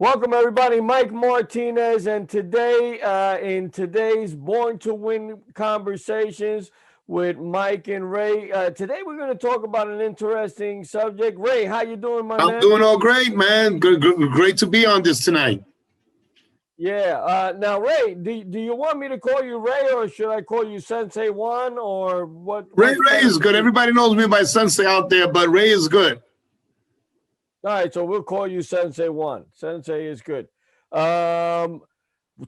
Welcome, everybody. Mike Martinez, and today, in today's Born to Win conversations with Mike and Ray, today we're going to talk about an interesting subject. Ray, how you doing, my I'm man? doing all great, man. Great to be on this tonight. Yeah. Now, Ray, do you want me to call you Ray, or should I call you Sensei Juan, or what? Ray is good. Everybody knows me by Sensei out there, but Ray is good. All right, so we'll call you Sensei Juan. Sensei is good.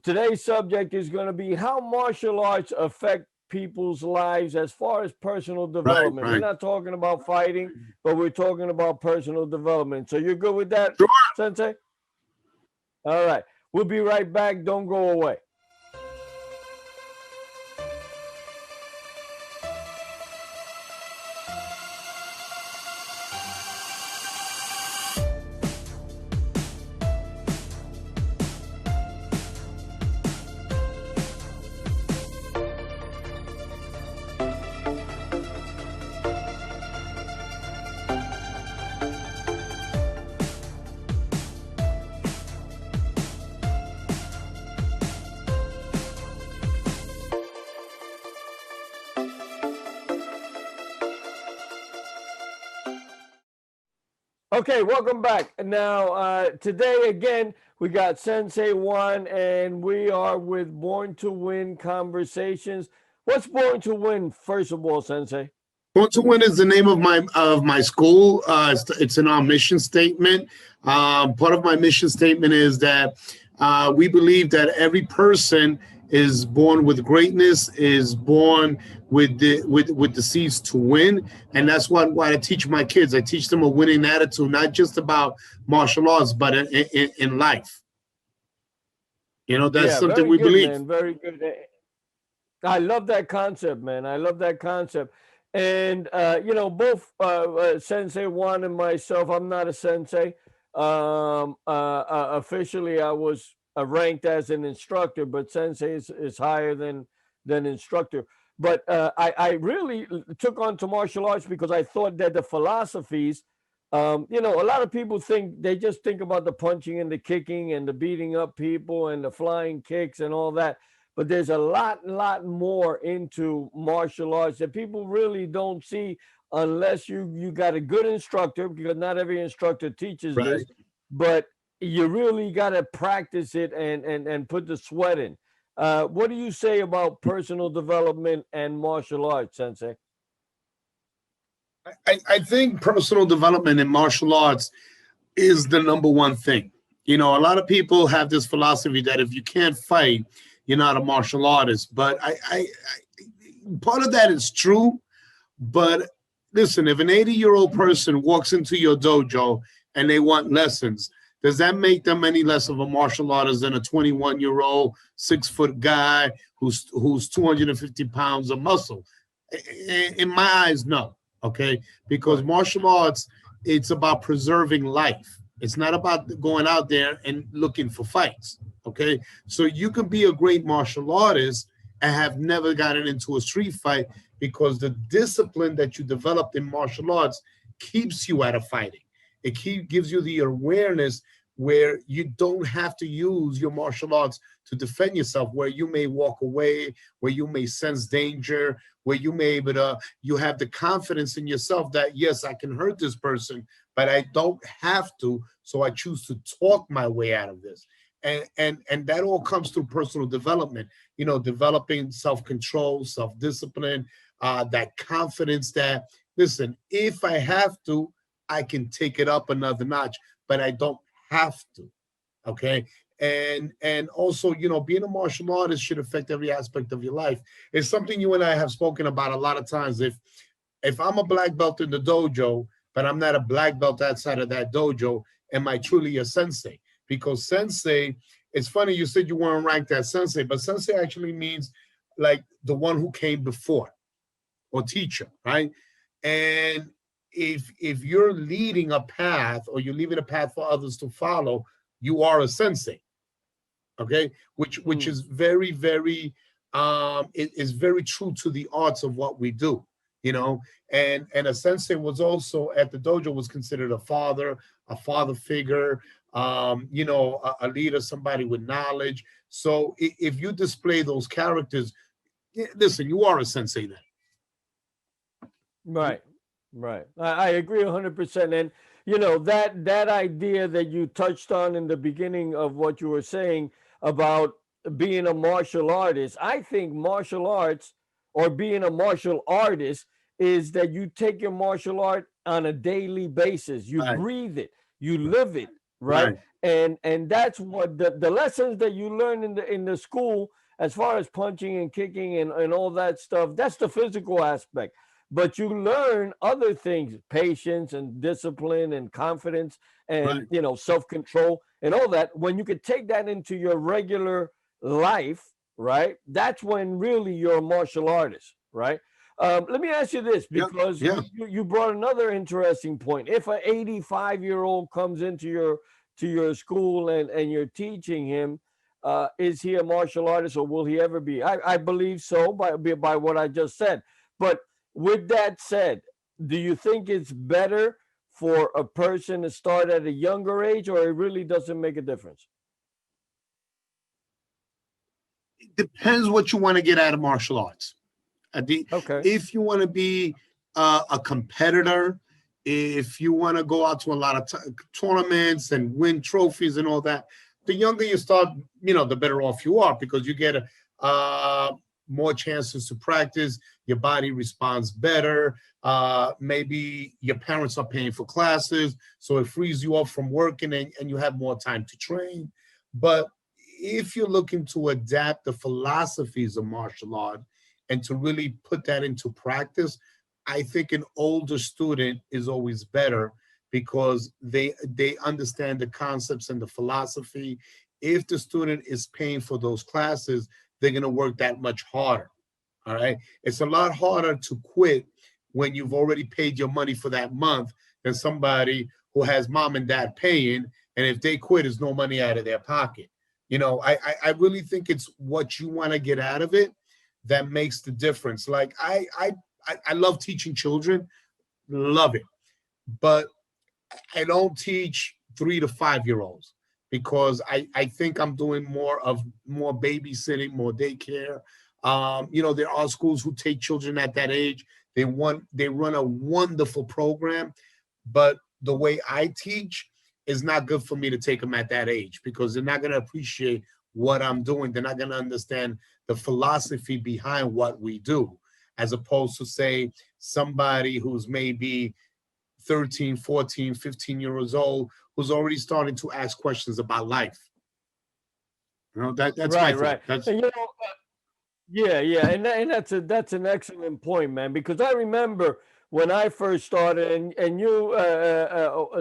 Today's subject is going to be how martial arts affect people's lives as far as personal development. Right. We're not talking about fighting, but we're talking about personal development. So you're good with that, Sure. Sensei? All right. We'll be right back. Don't go away. Okay, welcome back. Now, today again, we got Sensei Juan, and we are with Born to Win conversations. What's Born to Win, first of all, Sensei? Born to Win is the name of my school. It's in our mission statement. Part of my mission statement is that we believe that every person is born with greatness, is born with the seeds to win, and that's why I teach my kids. I teach them a winning attitude, not just about martial arts, but in life. You know, that's something we believe. Man, very good. I love that concept, man. I love that concept. And both Sensei Juan and myself, I'm not a sensei. Officially, I was ranked as an instructor, but sensei is higher than instructor. But I really took on to martial arts because I thought that the philosophies, a lot of people they just think about the punching and the kicking and the beating up people and the flying kicks and all that. But there's a lot more into martial arts that people really don't see unless you got a good instructor, because not every instructor teaches this, but you really got to practice it and put the sweat in. What do you say about personal development and martial arts, Sensei? I think personal development in martial arts is the number one thing. You know, a lot of people have this philosophy that if you can't fight, you're not a martial artist. But I part of that is true. But listen, if an 80-year-old person walks into your dojo and they want lessons, does that make them any less of a martial artist than a 21-year-old 6-foot guy who's 250 pounds of muscle? In my eyes, no. Okay, because martial arts, it's about preserving life. It's not about going out there and looking for fights. Okay, so you can be a great martial artist and have never gotten into a street fight because the discipline that you developed in martial arts keeps you out of fighting. It gives you the awareness where you don't have to use your martial arts to defend yourself, where you may walk away, where you may sense danger, where you may you have the confidence in yourself that, yes, I can hurt this person, but I don't have to, so I choose to talk my way out of this. And that all comes through personal development, developing self-control, self-discipline, that confidence that, listen, if I have to, I can take it up another notch, but I don't have to. Okay. And also, being a martial artist should affect every aspect of your life. It's something you and I have spoken about a lot of times. If I'm a black belt in the dojo, but I'm not a black belt outside of that dojo, am I truly a sensei? Because sensei, it's funny, you said you weren't ranked as sensei, but sensei actually means like the one who came before, or teacher, right? And if you're leading a path, or you're leaving a path for others to follow, you are a sensei. Okay, which is very, very it is very true to the arts of what we do, and a sensei was also at the dojo was considered a father figure, a leader, somebody with knowledge. So if you display those characters, listen, you are a sensei then. Right, right. I agree 100%. And that idea that you touched on in the beginning of what you were saying about being a martial artist, I think martial arts or being a martial artist is that you take your martial art on a daily basis. You Right, breathe it, you live it, right? right, And that's what the lessons that you learn in the school as far as punching and kicking and all that stuff, that's the physical aspect, but you learn other things, patience and discipline and confidence and right. self-control and all that. When you could take that into your regular life, right, that's when really you're a martial artist, right? Let me ask you this, Yeah, because yeah. you brought another interesting point. If an 85-year-old comes into your school and you're teaching him, is he a martial artist or will he ever be? I believe so by what I just said. But with that said, do you think it's better for a person to start at a younger age, or it really doesn't make a difference? It depends what you want to get out of martial arts. Okay. If you want to be a competitor, if you want to go out to a lot of tournaments and win trophies and all that, the younger you start, the better off you are because you get more chances to practice. Your body responds better. Maybe your parents are paying for classes, so it frees you up from working and you have more time to train. But if you're looking to adapt the philosophies of martial art and to really put that into practice, I think an older student is always better because they understand the concepts and the philosophy. If the student is paying for those classes, they're going to work that much harder. All right. It's a lot harder to quit when you've already paid your money for that month than somebody who has mom and dad paying. And if they quit, it's no money out of their pocket. I really think it's what you want to get out of it that makes the difference. Like I love teaching children, love it, but I don't teach 3 to 5 year olds because I think I'm doing more babysitting, more daycare. There are schools who take children at that age. They run a wonderful program, but the way I teach is not good for me to take them at that age because they're not going to appreciate what I'm doing. They're not going to understand the philosophy behind what we do, as opposed to say somebody who's maybe 13, 14, 15 years old who's already starting to ask questions about life. That's my Right, thing. right. And yeah, yeah, and that's an excellent point, man. Because I remember when I first started, and you,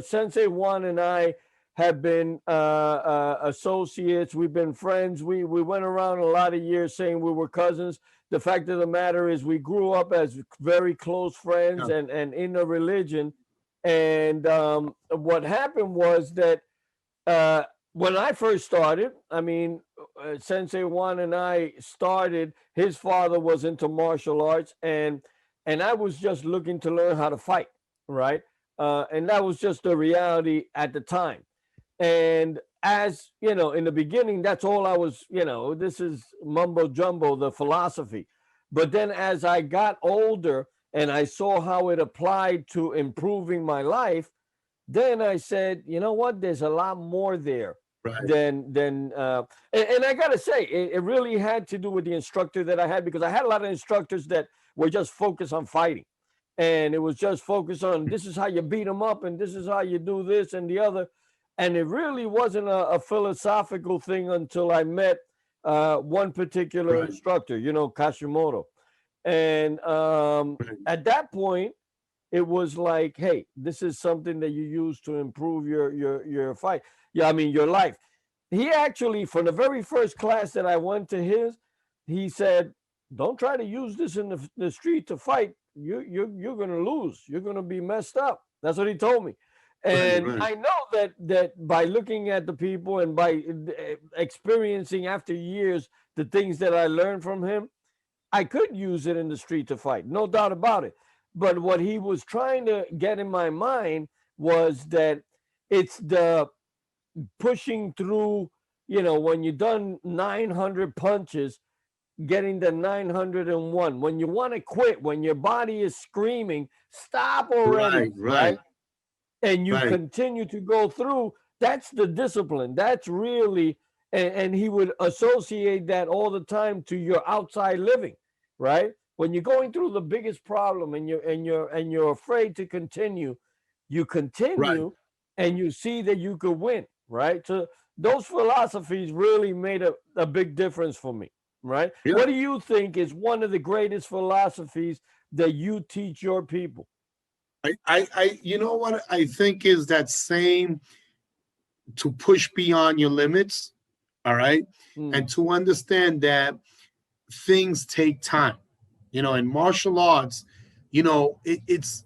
Sensei Juan and I have been associates. We've been friends. We went around a lot of years saying we were cousins. The fact of the matter is, we grew up as very close friends Yeah, and in a religion. And what happened was that when I first started, I mean, Sensei Juan and I started. His father was into martial arts, and I was just looking to learn how to fight, right? And that was just the reality at the time. And as you know, in the beginning, that's all I was. This is mumbo jumbo, the philosophy. But then, as I got older and I saw how it applied to improving my life, then I said, you know what? There's a lot more there right, and I gotta say, it really had to do with the instructor that I had because I had a lot of instructors that were just focused on fighting, and it was just focused on this is how you beat them up and this is how you do this and the other, and it really wasn't a philosophical thing until I met one particular right, instructor, Kashimoto, and right, at that point it was like, hey, this is something that you use to improve your fight. Yeah, I mean your life. He actually, from the very first class that I went to he said, "Don't try to use this in the street to fight. You're gonna lose. You're gonna be messed up." That's what he told me. right, And right, I know that by looking at the people and by experiencing after years the things that I learned from him, I could use it in the street to fight, no doubt about it. But what he was trying to get in my mind was that it's pushing through, you know, when you've done 900 punches, getting the 901. When you want to quit, when your body is screaming, stop already, Right, right? right, And you right, continue to go through, that's the discipline. That's really, and he would associate that all the time to your outside living, right? When you're going through the biggest problem and you're afraid to continue, you right. continue and you see that you could win, right? So those philosophies really made a big difference for me, right? Yeah. What do you think is one of the greatest philosophies that you teach your people? You know what I think is that same, to push beyond your limits, all right, Mm, and to understand that things take time. You know, in martial arts, you know,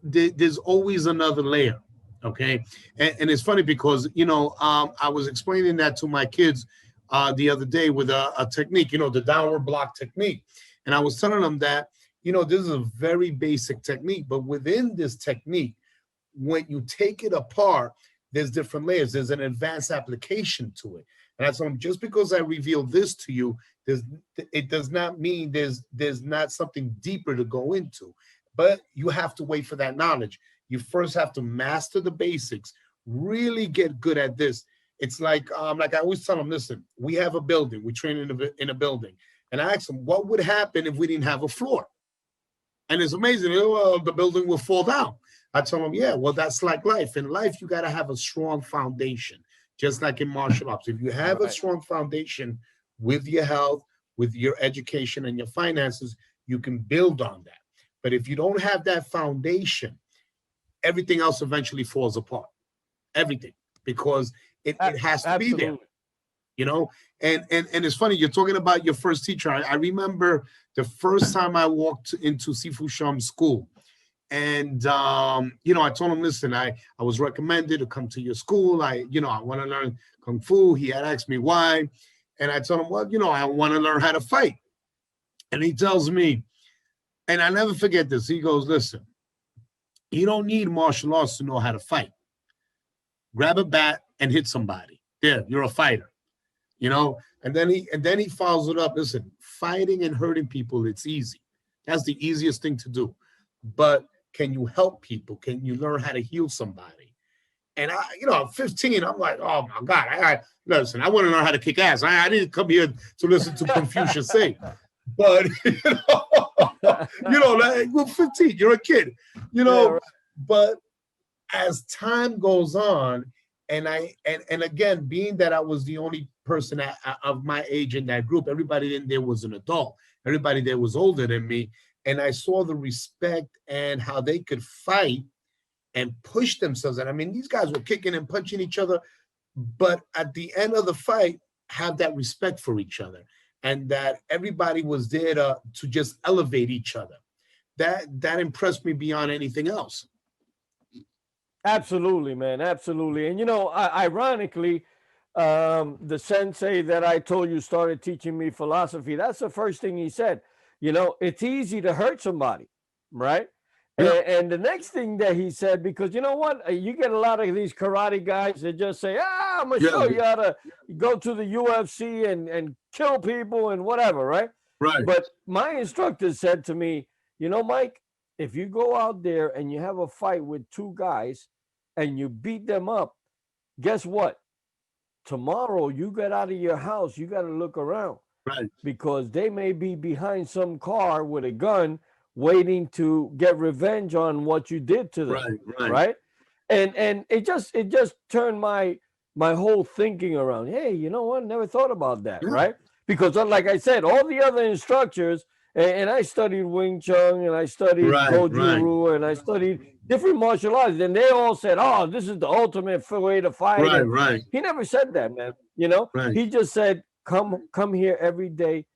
there's always another layer. Okay, and it's funny because I was explaining that to my kids the other day with a technique, the downward block technique, and I was telling them that this is a very basic technique, but within this technique, when you take it apart, there's different layers. There's an advanced application to it. And that's just because I reveal this to you, there's it does not mean there's not something deeper to go into. But you have to wait for that knowledge. You first have to master the basics, really get good at this. It's like I always tell them, listen, we have a building, we train in a building. And I ask them, what would happen if we didn't have a floor? And it's amazing. Well, the building will fall down. I told him, yeah, well, that's like life. In life, you got to have a strong foundation, just like in martial arts. If you have a right. strong foundation with your health, with your education and your finances, you can build on that. But if you don't have that foundation, everything else eventually falls apart. Everything, because it has to be there, Absolutely. you know. And it's funny, you're talking about your first teacher. I remember the first time I walked into Sifu Shum school, and I told him, listen, I was recommended to come to your school. I want to learn kung fu. He had asked me why, and I told him, well, I want to learn how to fight. And he tells me, and I never forget this, he goes, listen, you don't need martial arts to know how to fight. Grab a bat and hit somebody. There, you're a fighter. And then he follows it up. Listen, fighting and hurting people, it's easy. That's the easiest thing to do. But can you help people? Can you learn how to heal somebody? And I'm 15. I'm like, oh my God, listen, I want to learn how to kick ass. I didn't come here to listen to Confucius say. But like, you're 15, you're a kid, Yeah, right. but as time goes on, and again, being that I was the only person of my age in that group, everybody in there was an adult. Everybody there was older than me, and I saw the respect and how they could fight and push themselves. And I mean, these guys were kicking and punching each other, but at the end of the fight, have that respect for each other, and that everybody was there to just elevate each other. That impressed me beyond anything else. Absolutely, man. Absolutely. And ironically, the sensei that I told you started teaching me philosophy, that's the first thing he said. It's easy to hurt somebody, right? Yeah, And the next thing that he said, because you know what? You get a lot of these karate guys that just say, I'm going to yeah, show you how to go to the UFC and kill people and whatever, right? right, But my instructor said to me, Mike, if you go out there and you have a fight with two guys and you beat them up, guess what? Tomorrow you get out of your house, you got to look around right, because they may be behind some car with a gun waiting to get revenge on what you did to them, right, right. right? And it just turned my whole thinking around. Hey, you know what? Never thought about that, Yeah, right? Because like I said, all the other instructors, and I studied Wing Chun and I studied right, right, Goju-Ryu and I studied different martial arts, and they all said, "Oh, this is the ultimate way to fight." right, And right, he never said that, man. right. He just said, "Come here every day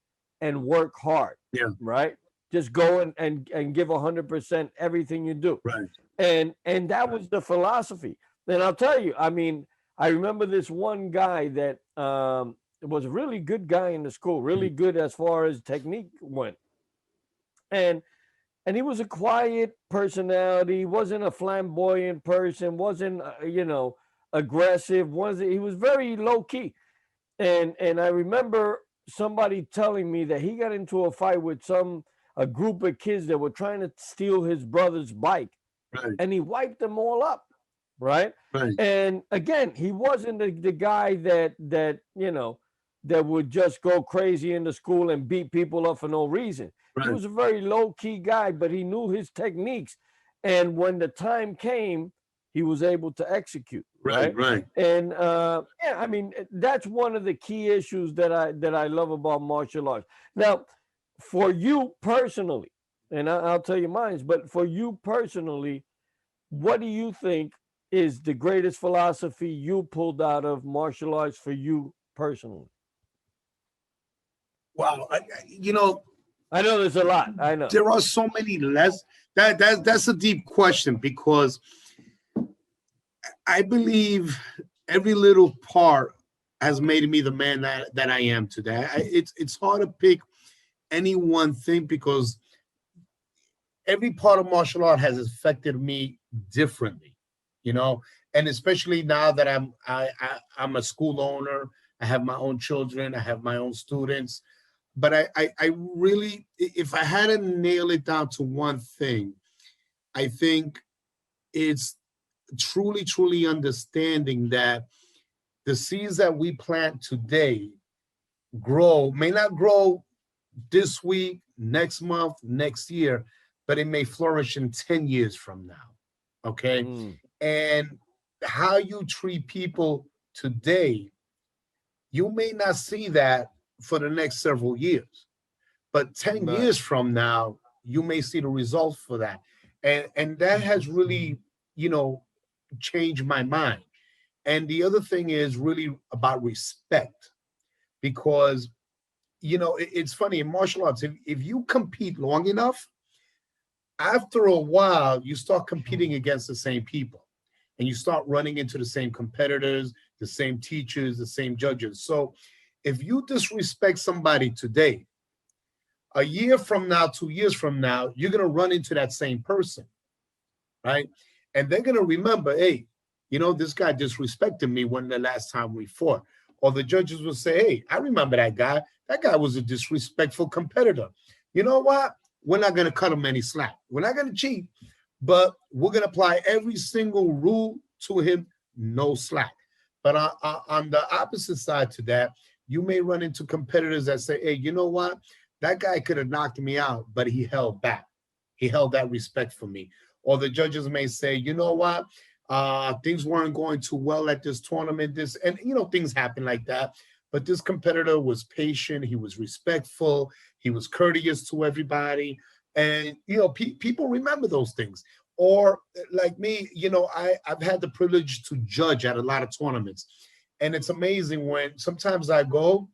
and work hard." Yeah, Right? Just go and give 100% everything you do, right, and that was the philosophy. And I'll tell you, I mean, I remember this one guy that was a really good guy in the school, really good as far as technique went, and he was a quiet personality, wasn't a flamboyant person, wasn't aggressive. He was very low key. And I remember somebody telling me that he got into a fight with a group of kids that were trying to steal his brother's bike, Right. and he wiped them all up, right? Right. And again, he wasn't the guy that would just go crazy in the school and beat people up for no reason. He Right. was a very low key guy, but he knew his techniques. And when the time came, he was able to execute, Right. right? Right. And yeah, I mean that's one of the key issues that I love about martial arts. Now, for you personally, and I'll tell you mine, but for you personally, what do you think is the greatest philosophy you pulled out of martial arts for you personally? Wow. You know, I know there's a lot. I know. there are so many less. That's a deep question because I believe every little part has made me the man that I am today. It's hard to pick any one thing because every part of martial art has affected me differently, you know. And especially now that I'm a school owner, I have my own children, I have my own students. But I really, if I had to nail it down to one thing, I think it's truly understanding that the seeds that we plant today may not grow this week, next month, next year, but it may flourish in 10 years from now. Okay. Mm, And how you treat people today, you may not see that for the next several years, but 10 right. years from now, you may see the results for that. And that has really, you know, changed my mind. And the other thing is really about respect because, you know, it's funny in martial arts, if you compete long enough, after a while, you start competing against the same people and you start running into the same competitors, the same teachers, the same judges. So if you disrespect somebody today, a year from now, 2 years from now, you're going to run into that same person, right? And they're going to remember, hey, you know, this guy disrespected me when the last time we fought. Or the judges will say, hey, I remember that guy. That guy was a disrespectful competitor. You know what? We're not going to cut him any slack. We're not going to cheat, but we're going to apply every single rule to him, no slack. But on the opposite side to that, you may run into competitors that say, hey, you know what? That guy could have knocked me out, but he held back. He held that respect for me. Or the judges may say, you know what? Things weren't going too well at this tournament. And you know, things happen like that. But this competitor was patient. He was respectful. He was courteous to everybody. And you know, people remember those things. Or like me, you know, I've had the privilege to judge at a lot of tournaments, and it's amazing when sometimes I go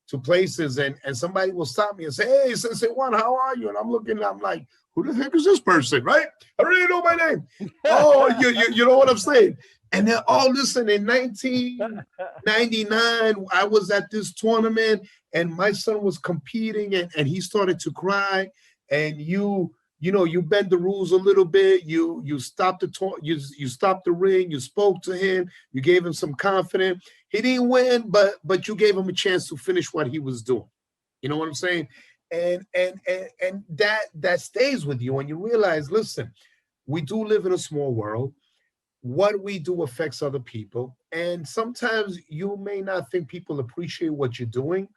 to places and somebody will stop me and say, hey, Sensei Juan, how are you? And I'm looking, I'm like, who the heck is this person, right? I don't even know my name. Oh, you know what I'm saying? And then, oh, listen, in 1999, I was at this tournament and my son was competing and he started to cry. And you know, you bend the rules a little bit. You stopped you stopped the ring. You spoke to him. You gave him some confidence. He didn't win, but you gave him a chance to finish what he was doing. You know what I'm saying? And that stays with you, and you realize, listen, we do live in a small world. What we do affects other people, and sometimes you may not think people appreciate what you're doing,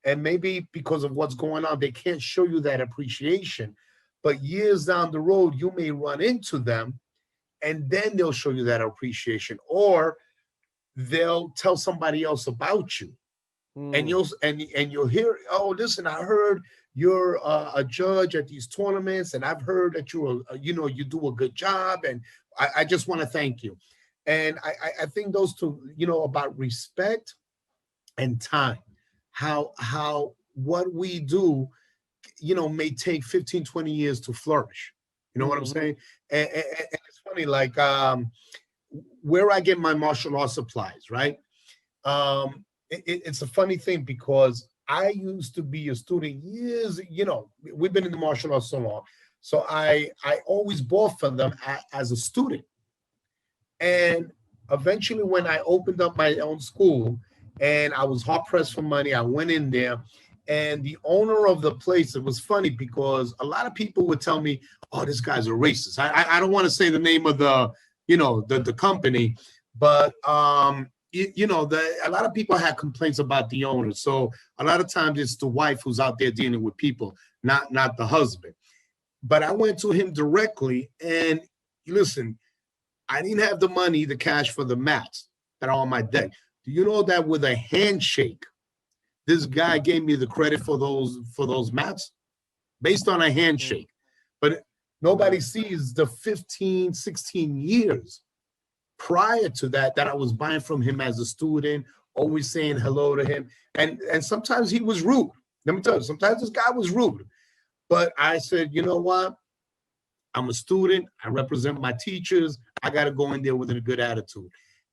and maybe because of what's going on, they can't show you that appreciation. But years down the road, you may run into them, and then they'll show you that appreciation, or they'll tell somebody else about you, and Mm, you'll hear, oh, listen, I heard you're a judge at these tournaments, and I've heard that you know, you do a good job, and I just want to thank you. And I think those two, you know, about respect and time, how what we do, you know, may take 15, 20 years to flourish. You know what I'm mhm, saying? And it's funny, like where I get my martial arts supplies, right? It's a funny thing because I used to be a student years, you know, we've been in the martial arts so long. So I always bought for them as a student. And eventually, when I opened up my own school and I was hard pressed for money, I went in there. And the owner of the place, it was funny because a lot of people would tell me, "Oh, this guy's a racist." I don't want to say the name of the, the company, but a lot of people had complaints about the owner. So a lot of times it's the wife who's out there dealing with people, not the husband. But I went to him directly, and listen, I didn't have the money, the cash for the mats that are on my deck. Do you know that with a handshake, this guy gave me the credit for those mats based on a handshake? But nobody sees the 15, 16 years prior to that I was buying from him as a student, always saying hello to him. And sometimes he was rude. Let me tell you, sometimes this guy was rude. But I said, you know what? I'm a student. I represent my teachers. I got to go in there with a good attitude.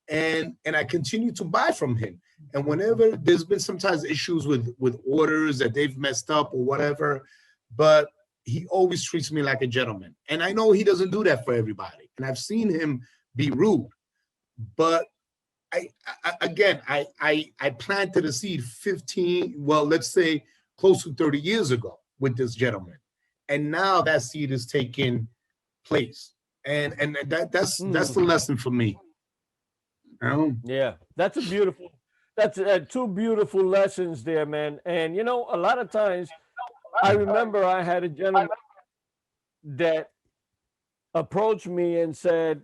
And I continue to buy from him. And whenever there's been sometimes issues with orders that they've messed up or whatever, but he always treats me like a gentleman. And I know he doesn't do that for everybody. And I've seen him be rude. But I planted a seed 15, well, let's say close to 30 years ago with this gentleman. And now that seed is taking place. And that's the lesson for me. Yeah, that's two beautiful lessons there, man. And a lot of times I remember I had a gentleman that approached me and said,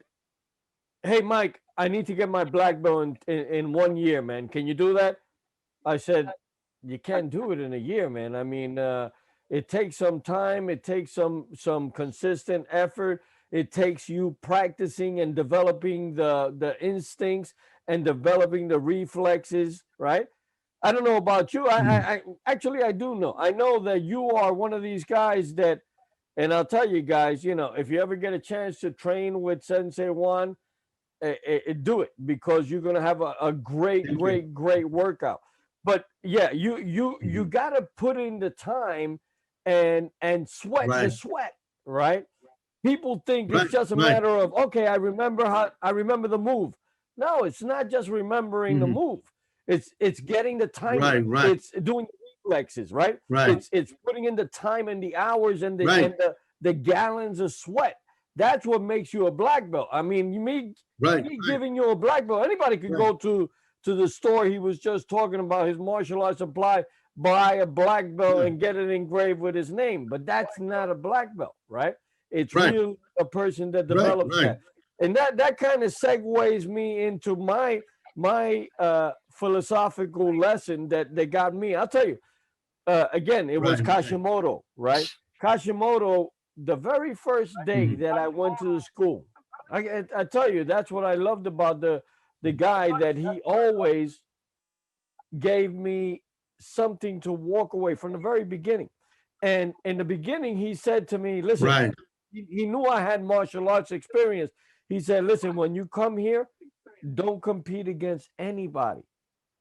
"Hey, Mike, I need to get my black belt in 1 year, man. Can you do that?" I said, "You can't do it in a year, man. I mean, it takes some time. It takes some consistent effort. It takes you practicing and developing the instincts and developing the reflexes, right? I don't know about you. I actually I do know. I know that you are one of these guys that, and I'll tell you guys, if you ever get a chance to train with Sensei Juan, do it, because you're gonna have a great workout. But yeah, you gotta put in the time and sweat the sweat, right? People think it's just a matter of, okay, I remember the move. No, it's not just remembering the move. It's getting the time. It's doing reflexes, right? It's putting in the time and the hours and the gallons of sweat. That's what makes you a black belt. I mean, me giving you a black belt, anybody could go to the store he was just talking about, his martial arts supply, buy a black belt and get it engraved with his name. But that's not a black belt, right? It's really a person that develops that. And that kind of segues me into my philosophical lesson that got me. I'll tell you, again, it was Kashimoto, right? Kashimoto, the very first day that I went to the school, I tell you, that's what I loved about the guy, that he always gave me something to walk away from the very beginning. And in the beginning, he said to me, listen, he knew I had martial arts experience. He said, listen, when you come here, don't compete against anybody.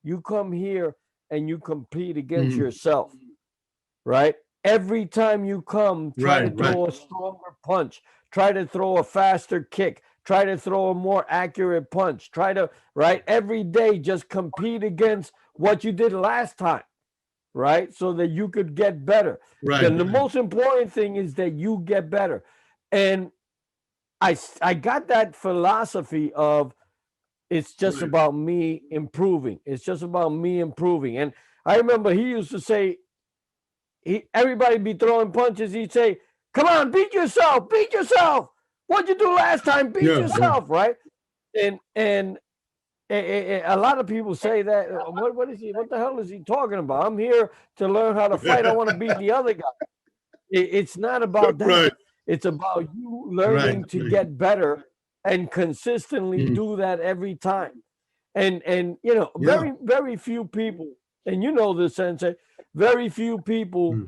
You come here and you compete against yourself, right? Every time you come, try to throw a stronger punch, try to throw a faster kick, try to throw a more accurate punch, every day just compete against what you did last time, right? So that you could get better. The most important thing is that you get better. And I got that philosophy of, it's just about me improving. It's just about me improving. And I remember he used to say, everybody be throwing punches. He'd say, come on, beat yourself. What'd you do last time? Beat yourself, right? And a lot of people say that, what is he? What the hell is he talking about? I'm here to learn how to fight. I want to beat the other guy. It's not about that. It's about you learning to get better and consistently do that every time. And very few people, and you know this, Sensei, very few people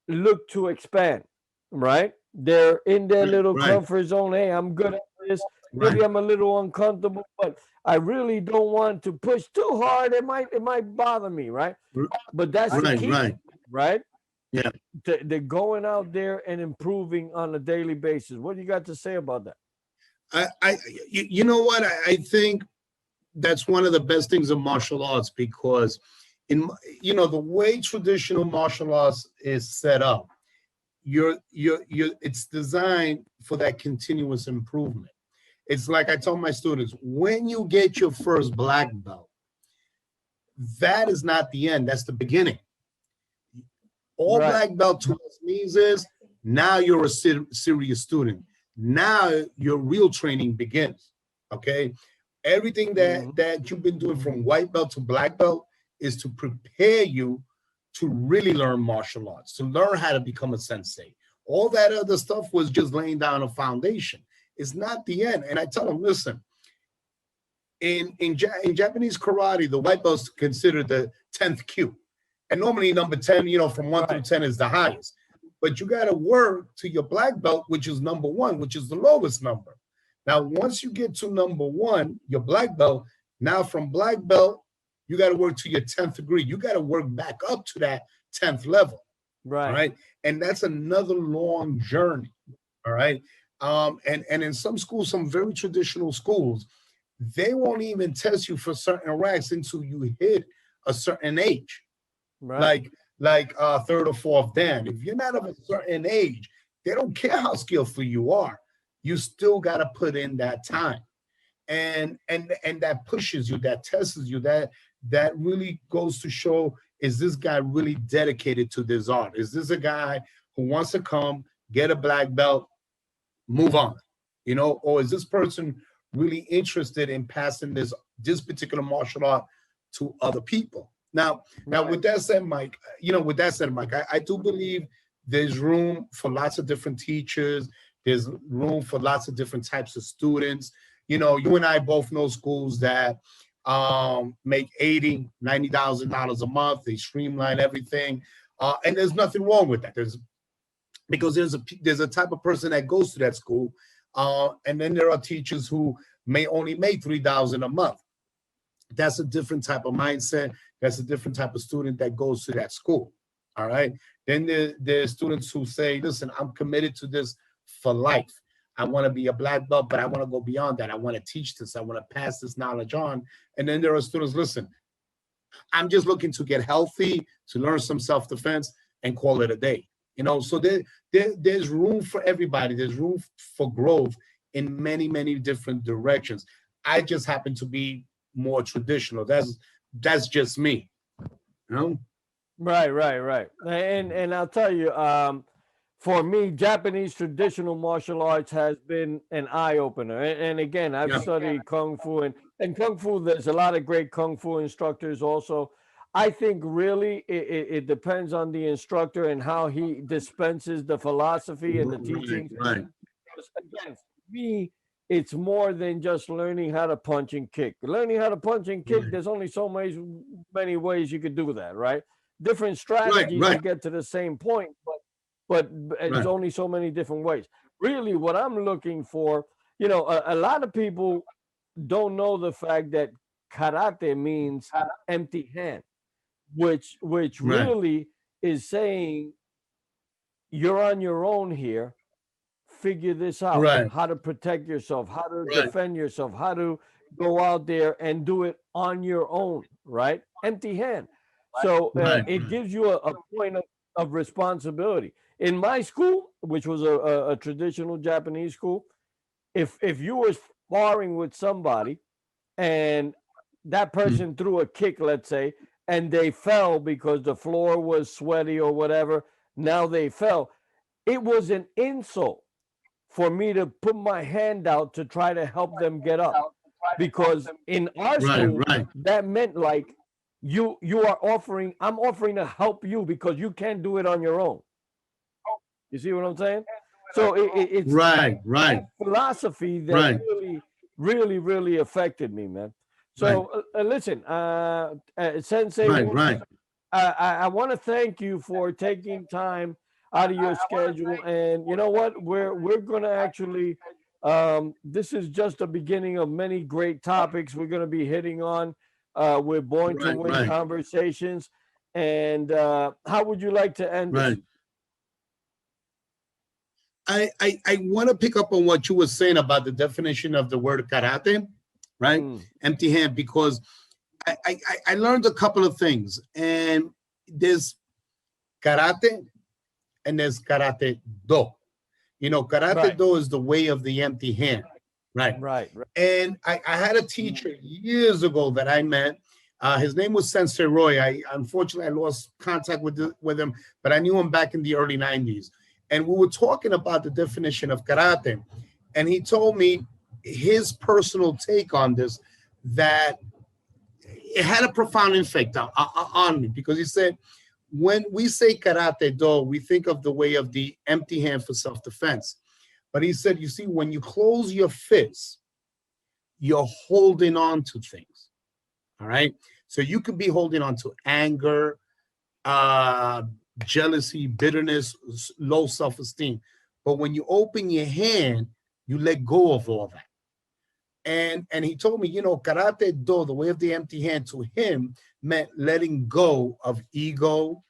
look to expand, right? They're in their little comfort zone. Hey, I'm good at this. Maybe I'm a little uncomfortable, but I really don't want to push too hard. It might bother me, right? But that's the key, right? Yeah. They're going out there and improving on a daily basis. What do you got to say about that? You know what? I think that's one of the best things of martial arts, because the way traditional martial arts is set up, it's designed for that continuous improvement. It's like I tell my students, when you get your first black belt, that is not the end, that's the beginning. All black belt to us means is now you're a serious student. Now your real training begins. Okay. Everything that you've been doing from white belt to black belt is to prepare you to really learn martial arts, to learn how to become a sensei. All that other stuff was just laying down a foundation. It's not the end. And I tell them, listen, in Japanese karate, the white belt's considered the 10th kyu. And normally number 10, from 1 through 10 is the highest. But you got to work to your black belt, which is number 1, which is the lowest number. Now, once you get to number 1, your black belt, now from black belt, you got to work to your 10th degree. You got to work back up to that 10th level. Right. All right. And that's another long journey. All right. And in some schools, some very traditional schools, they won't even test you for certain ranks until you hit a certain age. Right. Like 3rd or 4th dan. If you're not of a certain age, they don't care how skillful you are. You still got to put in that time. And that pushes you, that tests you, that really goes to show, is this guy really dedicated to this art? Is this a guy who wants to come, get a black belt, move on? Or is this person really interested in passing this particular martial art to other people? Now, with that said, Mike, I do believe there's room for lots of different teachers. There's room for lots of different types of students. You and I both know schools that make $80,000, $90,000 a month. They streamline everything, and there's nothing wrong with that. Because there's a type of person that goes to that school, and then there are teachers who may only make $3,000 a month. That's a different type of mindset. That's a different type of student that goes to that school. All right. Then there's students who say, listen, I'm committed to this for life. I want to be a black belt, but I want to go beyond that. I want to teach this. I want to pass this knowledge on. And then there are students, listen, I'm just looking to get healthy, to learn some self-defense and call it a day. So there's room for everybody. There's room for growth in many, many different directions. I just happen to be more traditional. That's just me. Right. And I'll tell you, for me, Japanese traditional martial arts has been an eye-opener. And again, I've studied Kung Fu, and Kung Fu, there's a lot of great Kung Fu instructors also. I think really it depends on the instructor and how he dispenses the philosophy and the teachings. Right. Because again, for me, it's more than just learning how to punch and kick. Learning how to punch and kick, there's only so many ways you could do that, right? Different strategies to get to the same point, but it's only so many different ways. Really, what I'm looking for, a lot of people don't know the fact that karate means empty hand, which really is saying you're on your own here. Figure this out, how to protect yourself, how to defend yourself, how to go out there and do it on your own, right? Empty hand. So it gives you a point of responsibility. In my school, which was a traditional Japanese school, if you were sparring with somebody and that person threw a kick, let's say, and they fell because the floor was sweaty or whatever, now they fell, it was an insult for me to put my hand out to try to help them get up, because in our school that meant like I'm offering to help you because you can't do it on your own. You see what I'm saying? So it's philosophy that really affected me, man. So listen, Sensei, I want to thank you for taking time out of your schedule, and you know what, we're gonna actually this is just the beginning of many great topics we're gonna be hitting on with Born to Win conversations. And how would you like to end this? I want to pick up on what you were saying about the definition of the word karate. right? Mm. Empty hand, because I learned a couple of things, and there's karate and there's karate do. You know, karate Right. do is the way of the empty hand, right? Right. Right. And I had a teacher years ago that I met. His name was Sensei Roy. Unfortunately I lost contact with him, but I knew him back in the early 90s. And we were talking about the definition of karate. And he told me his personal take on this, that it had a profound effect on me, because he said, when we say karate do, we think of the way of the empty hand for self-defense. But he said, you see, when you close your fist, you're holding on to things. All right. So you could be holding on to anger, jealousy, bitterness, low self-esteem. But when you open your hand, you let go of all that. And he told me, you know, karate do, the way of the empty hand, to him meant letting go of ego,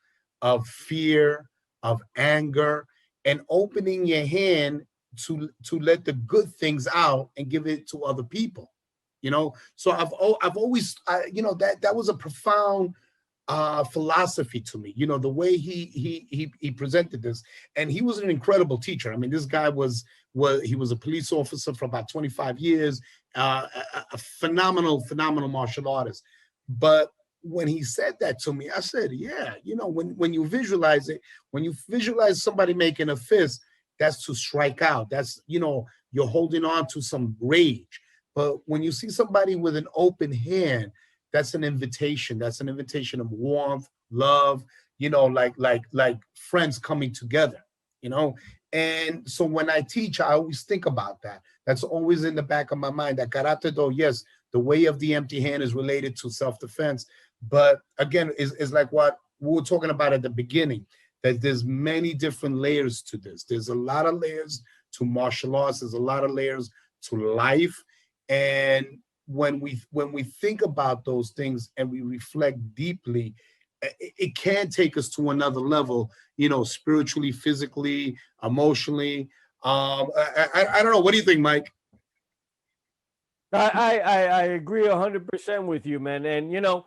of fear, of anger, and opening your hand to let the good things out and give it to other people. You know, so I've always, you know, that was a profound philosophy to me. You know, the way he presented this, and he was an incredible teacher. I mean, this guy was he was a police officer for about 25 years, a phenomenal martial artist. But when he said that to me, I said, yeah, you know, when you visualize it, when you visualize somebody making a fist, that's to strike out. That's, you know, you're holding on to some rage. But when you see somebody with an open hand, that's an invitation. That's an invitation of warmth, love, you know, like friends coming together, you know. And so when I teach, I always think about that. That's always in the back of my mind, that karate do, yes, the way of the empty hand is related to self-defense. But again, is like what we were talking about at the beginning, that there's many different layers to this. There's a lot of layers to martial arts. There's a lot of layers to life. And when we think about those things and we reflect deeply, it can take us to another level, you know, spiritually, physically, emotionally. I don't know. What do you think, Mike? I agree 100% with you, man. And you know,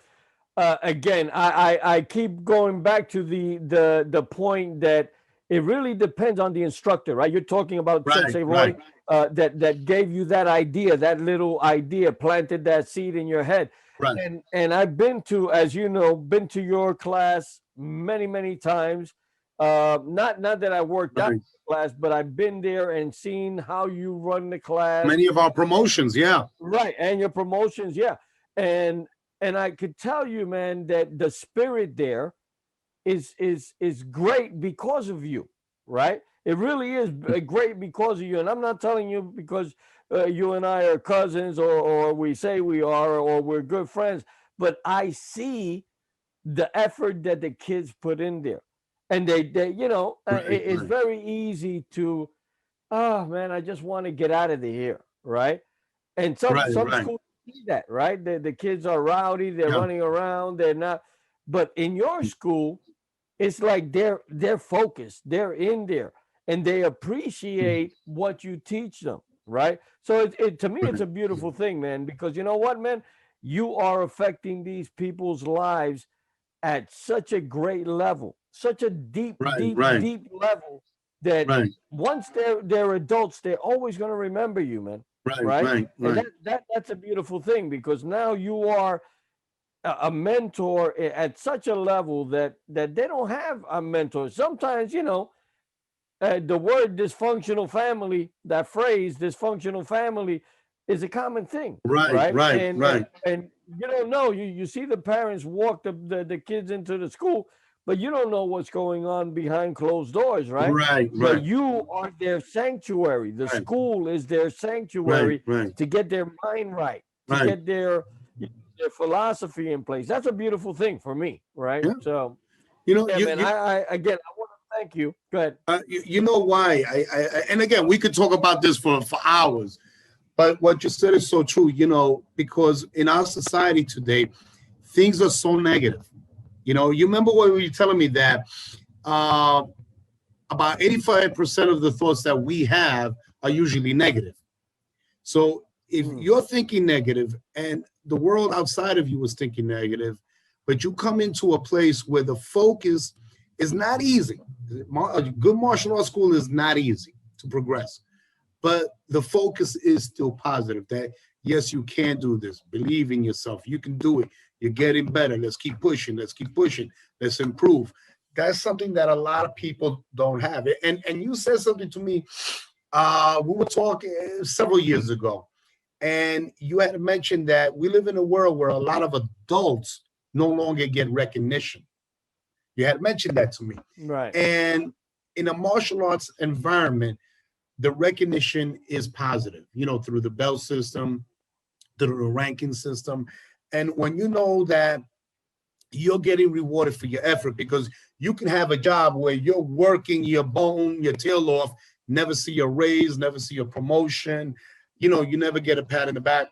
again, I keep going back to the point that it really depends on the instructor, right? You're talking about Right, Sensei Roy, right, that gave you that idea, that little idea, planted that seed in your head. right, And I've been to, as you know, been to your class many times. Not that I worked out in right. the class, but I've been there and seen how you run the class. Many of our promotions, yeah. Right, and your promotions, yeah. And I could tell you, man, that the spirit there is great because of you, right? It really is great because of you. And I'm not telling you because you and I are cousins, or we say we are, or we're good friends, but I see the effort that the kids put in there. And they you know, Right, it's right, very easy to, oh man, I just want to get out of here, right? And right, some right. schools see that, right? The kids are rowdy, they're Yeah. running around, they're not. But in your school, it's like they're focused, they're in there, and they appreciate what you teach them, right? So to me, it's Right, a beautiful thing, man, because you know what, man, you are affecting these people's lives at such a great level, such a right, right, deep level, that right, once they're adults, they're always going to remember you, man. right, Right? right, And right. that's a beautiful thing, because now you are a mentor at such a level that they don't have a mentor. Sometimes, you know, the word dysfunctional family, that phrase dysfunctional family, is a common thing, Right, right? right, And right, you don't know. You see the parents walk the kids into the school, but you don't know what's going on behind closed doors, right? right, But right, you are their sanctuary. The right, school is their right, sanctuary right, to get their mind right, to right. get their philosophy in place. That's a beautiful thing for me, right? Yeah. So You know, yeah, man. I again, I want to thank you. Go ahead. you know why and again, we could talk about this for hours, but what you said is so true, you know, because in our society today, things are so negative. You know, you remember what you were telling me, that uh, about 85% of the thoughts that we have are usually negative. So if you're thinking negative and the world outside of you is thinking negative, but you come into a place where the focus is not easy. A good martial arts school is not easy to progress, but the focus is still positive that yes, you can do this. Believe in yourself. You can do it. You're getting better. Let's keep pushing. Let's keep pushing. Let's improve. That's something that a lot of people don't have. And you said something to me. We were talking several years ago, and you had mentioned that we live in a world where a lot of adults no longer get recognition. You had mentioned that to me. Right. And in a martial arts environment, the recognition is positive, through the belt system, through the ranking system. And when you know that you're getting rewarded for your effort, because you can have a job where you're working your bone, your tail off, never see a raise, never see a promotion, you never get a pat in the back.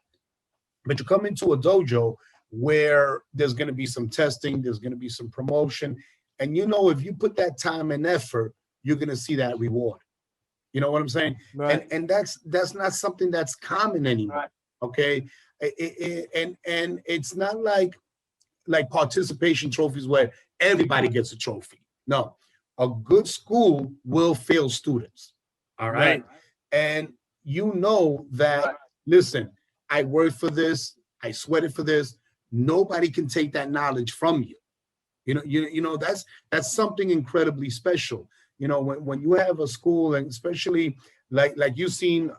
But you come into a dojo where there's going to be some testing, there's going to be some promotion. And if you put that time and effort, you're going to see that reward. You know what I'm saying? Right. And that's not something that's common anymore. Right. Okay. And it's not like participation trophies where everybody gets a trophy. No, a good school will fail students. All right. Right. And that, listen, I worked for this, I sweated for this. Nobody can take that knowledge from you. That's something incredibly special. When you have a school, and especially like you've seen,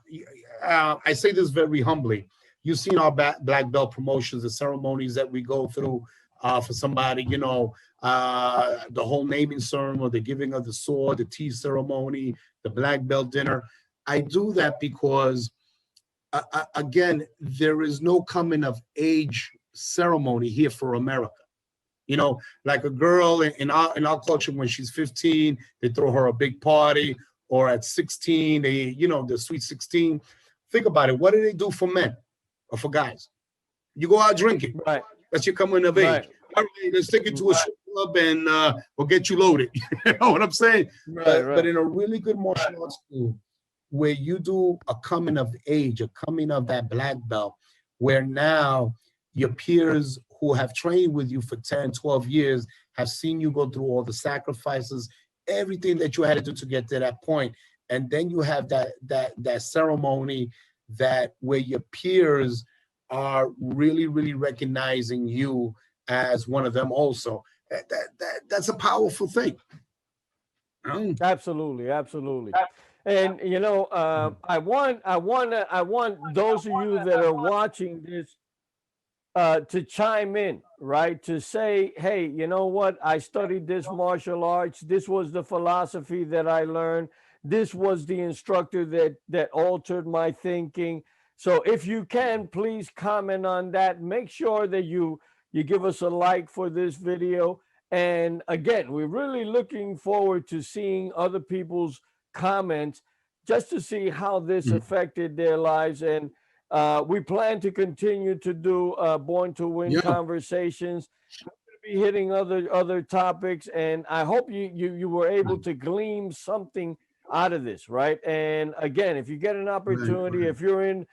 I say this very humbly, you've seen our black belt promotions, the ceremonies that we go through for somebody, the whole naming ceremony, the giving of the sword, the tea ceremony, the black belt dinner. I do that because, again, there is no coming of age ceremony here for America. Like a girl in our culture, when she's 15, they throw her a big party, or at 16, the sweet 16. Think about it. What do they do for men or for guys? You go out drinking. Right. That's your coming of age. Right. All right, let's take it to a strip club and we'll get you loaded. You know what I'm saying? Right. But in a really good martial arts school, where you do a coming of age, a coming of that black belt, where now your peers who have trained with you for 10, 12 years have seen you go through all the sacrifices, everything that you had to do to get to that point. And then you have that ceremony where your peers are really, really recognizing you as one of them also. That's a powerful thing. Absolutely. And I want those of you that are watching this to chime in, right? To say, hey, you know what? I studied this martial arts. This was the philosophy that I learned. This was the instructor that altered my thinking. So if you can, please comment on that. Make sure that you give us a like for this video. And again, we're really looking forward to seeing other people's comments just to see how this affected their lives. And we plan to continue to do Born to Win conversations. We're going to be hitting other topics, and I hope you were able to glean something out of this, right? And again, if you get an opportunity, if you're in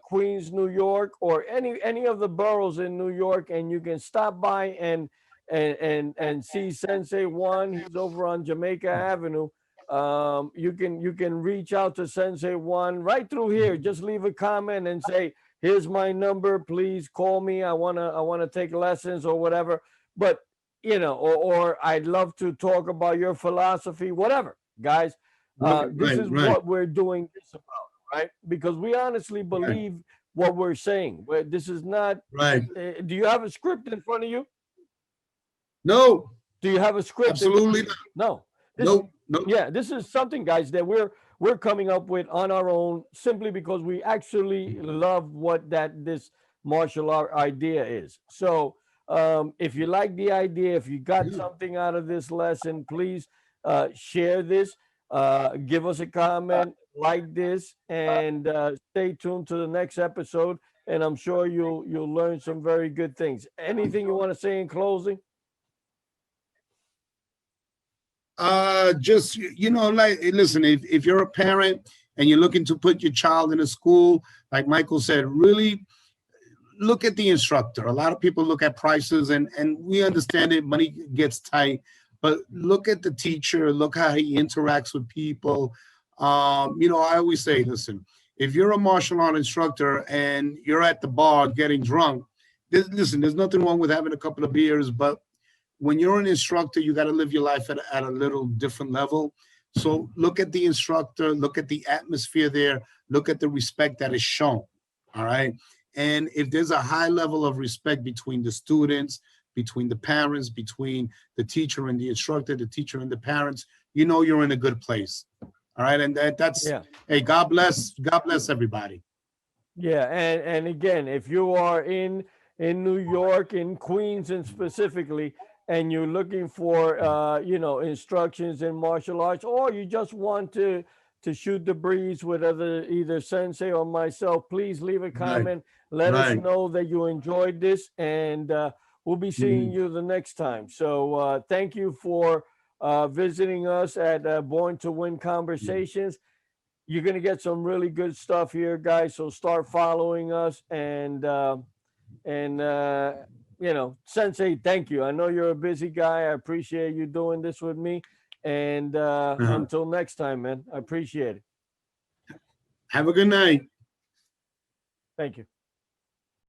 Queens, New York, or any of the boroughs in New York, and you can stop by and see Sensei Juan, he's over on Jamaica Avenue. You can reach out to Sensei Juan right through here. Just leave a comment and say, here's my number, please call me. I wanna take lessons or whatever. But or I'd love to talk about your philosophy, whatever, guys. This is what we're doing this about, right? Because we honestly believe what we're saying. This is not right. Do you have a script in front of you? No. Do you have a script? Absolutely not. No. No. Yeah, this is something, guys, that we're coming up with on our own, simply because we actually love what this martial art idea is. So if you like the idea, if you got something out of this lesson, please share this, give us a comment, like this, and stay tuned to the next episode. And I'm sure you'll learn some very good things. Anything you want to say in closing? Just, listen, if you're a parent and you're looking to put your child in a school, like Michael said, really look at the instructor. A lot of people look at prices, and we understand it. Money gets tight, but look at the teacher. Look how he interacts with people. You know, I always say, listen, if you're a martial art instructor and you're at the bar getting drunk, listen, there's nothing wrong with having a couple of beers, but when you're an instructor, you got to live your life at a little different level. So look at the instructor, look at the atmosphere there, look at the respect that is shown. All right. And if there's a high level of respect between the students, between the parents, between the teacher and the instructor, the teacher and the parents, you know you're in a good place. All right. And that's, hey, God bless everybody. Yeah, and again, if you are in New York, in Queens, and specifically, and you're looking for you know, instructions in martial arts, or you just want to shoot the breeze with either Sensei or myself, please leave a comment. Let us know that you enjoyed this, and we'll be seeing you the next time. So thank you for visiting us at Born to Win Conversations. You're going to get some really good stuff here, guys. So start following us, and you know, Sensei, thank you. I know you're a busy guy. I appreciate you doing this with me. And until next time, man, I appreciate it. Have a good night. Thank you.